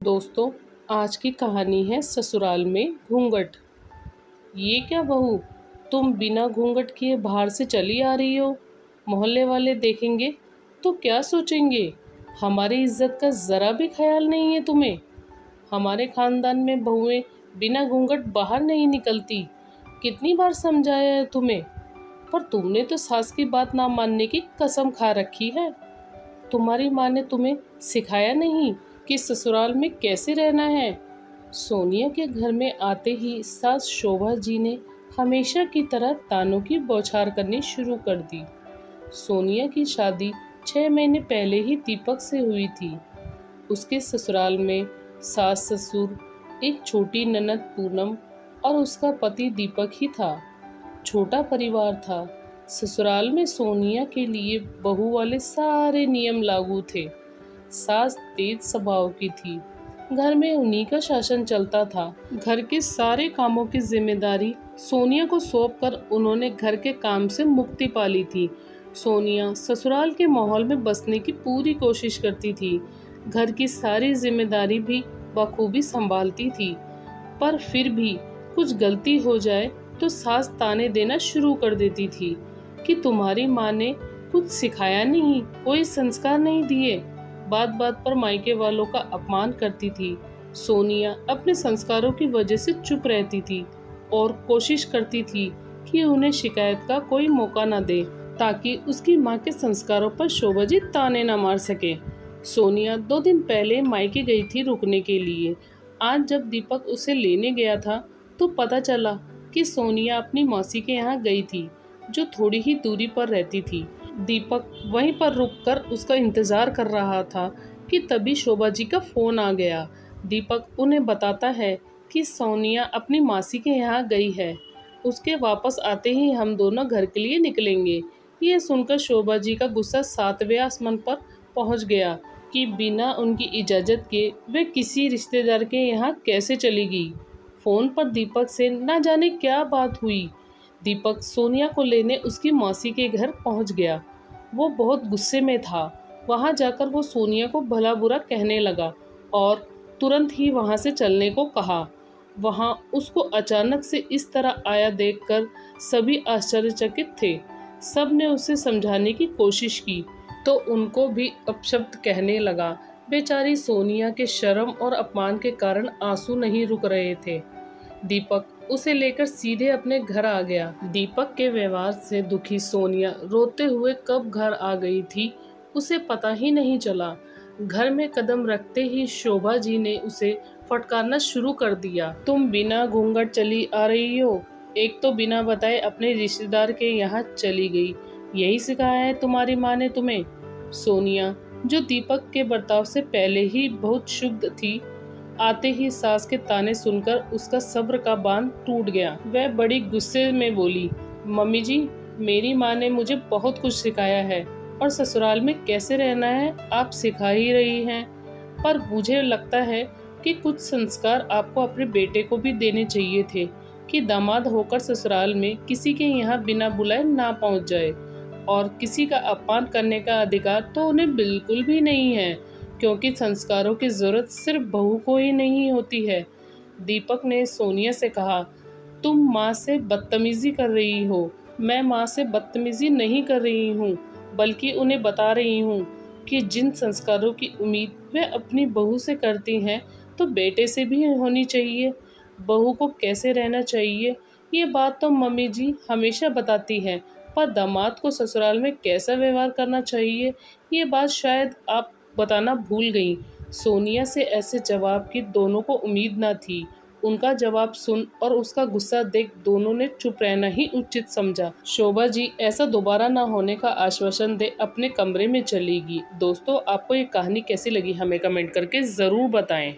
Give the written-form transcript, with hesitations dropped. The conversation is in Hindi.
दोस्तों, आज की कहानी है ससुराल में घूंघट। ये क्या बहू, तुम बिना घूंघट किए बाहर से चली आ रही हो? मोहल्ले वाले देखेंगे तो क्या सोचेंगे? हमारी इज्जत का ज़रा भी ख्याल नहीं है तुम्हें? हमारे खानदान में बहुएं बिना घूंघट बाहर नहीं निकलती। कितनी बार समझाया है तुम्हें, पर तुमने तो सास की बात ना मानने की कसम खा रखी है। तुम्हारी माँ ने तुम्हें सिखाया नहीं कि ससुराल में कैसे रहना है? सोनिया के घर में आते ही सास शोभा जी ने हमेशा की तरह तानों की बौछार करनी शुरू कर दी। सोनिया की शादी 6 महीने पहले ही दीपक से हुई थी। उसके ससुराल में सास ससुर, एक छोटी ननद पूनम और उसका पति दीपक ही था। छोटा परिवार था। ससुराल में सोनिया के लिए बहू वाले सारे नियम लागू थे। सास तेज स्वभाव की थी। घर में उन्हीं का शासन चलता था। घर के सारे कामों की जिम्मेदारी सोनिया को सौंपकर उन्होंने घर के काम से मुक्ति पा ली थी। सोनिया ससुराल के माहौल में बसने की पूरी कोशिश करती थी। घर की सारी जिम्मेदारी भी बखूबी संभालती थी, पर फिर भी कुछ गलती हो जाए तो सास ताने देना शुरू कर देती थी कि तुम्हारी माँ ने कुछ सिखाया नहीं, कोई संस्कार नहीं दिए। बात बात पर मायके वालों का अपमान करती थी। सोनिया अपने संस्कारों की वजह से चुप रहती थी और कोशिश करती थी कि उन्हें शिकायत का कोई मौका न दे, ताकि उसकी माँ के संस्कारों पर शोभा जी ताने न मार सके। सोनिया 2 दिन पहले मायके गई थी रुकने के लिए। आज जब दीपक उसे लेने गया था तो पता चला कि सोनिया अपनी मौसी के यहाँ गई थी, जो थोड़ी ही दूरी पर रहती थी। दीपक वहीं पर रुककर उसका इंतजार कर रहा था कि तभी शोभा जी का फोन आ गया। दीपक उन्हें बताता है कि सोनिया अपनी मासी के यहाँ गई है। उसके वापस आते ही हम दोनों घर के लिए निकलेंगे। ये सुनकर शोभा जी का गुस्सा 7वें आसमान पर पहुंच गया कि बिना उनकी इजाज़त के वे किसी रिश्तेदार के यहाँ कैसे चली गई। फ़ोन पर दीपक से न जाने क्या बात हुई। दीपक सोनिया को लेने उसकी मौसी के घर पहुंच गया। वो बहुत गुस्से में था। वहां जाकर वो सोनिया को भला बुरा कहने लगा और तुरंत ही वहां से चलने को कहा। वहां उसको अचानक से इस तरह आया देखकर सभी आश्चर्यचकित थे। सब ने उसे समझाने की कोशिश की तो उनको भी अपशब्द कहने लगा। बेचारी सोनिया के शर्म और अपमान के कारण आंसू नहीं रुक रहे थे। दीपक उसे लेकर सीधे अपने घर आ गया। दीपक के व्यवहार से दुखी सोनिया रोते हुए कब घर आ गई थी उसे पता ही नहीं चला। घर में कदम रखते ही शोभा जी ने उसे फटकारना शुरू कर दिया। तुम बिना घूंघट चली आ रही हो, एक तो बिना बताए अपने रिश्तेदार के यहाँ चली गई। यही सिखाया है तुम्हारी माँ ने तुम्हें? सोनिया, जो दीपक के बर्ताव से पहले ही बहुत क्षुब्ध थी, आते ही सास के ताने सुनकर उसका सब्र का बांध टूट गया। वह बड़ी गुस्से में बोली, मम्मी जी, मेरी माँ ने मुझे बहुत कुछ सिखाया है और ससुराल में कैसे रहना है आप सिखा ही रही हैं, पर मुझे लगता है कि कुछ संस्कार आपको अपने बेटे को भी देने चाहिए थे कि दामाद होकर ससुराल में किसी के यहाँ बिना बुलाए ना पहुँच जाए। और किसी का अपमान करने का अधिकार तो उन्हें बिल्कुल भी नहीं है, क्योंकि संस्कारों की ज़रूरत सिर्फ बहू को ही नहीं होती है। दीपक ने सोनिया से कहा, तुम माँ से बदतमीज़ी कर रही हो। मैं माँ से बदतमीज़ी नहीं कर रही हूँ, बल्कि उन्हें बता रही हूँ कि जिन संस्कारों की उम्मीद वे अपनी बहू से करती हैं तो बेटे से भी होनी चाहिए। बहू को कैसे रहना चाहिए ये बात तो मम्मी जी हमेशा बताती हैं, पर दामाद को ससुराल में कैसा व्यवहार करना चाहिए ये बात शायद आप बताना भूल गई। सोनिया से ऐसे जवाब की दोनों को उम्मीद न थी। उनका जवाब सुन और उसका गुस्सा देख दोनों ने चुप रहना ही उचित समझा। शोभा जी ऐसा दोबारा ना होने का आश्वासन दे अपने कमरे में चली गई। दोस्तों, आपको ये कहानी कैसी लगी हमें कमेंट करके ज़रूर बताएं।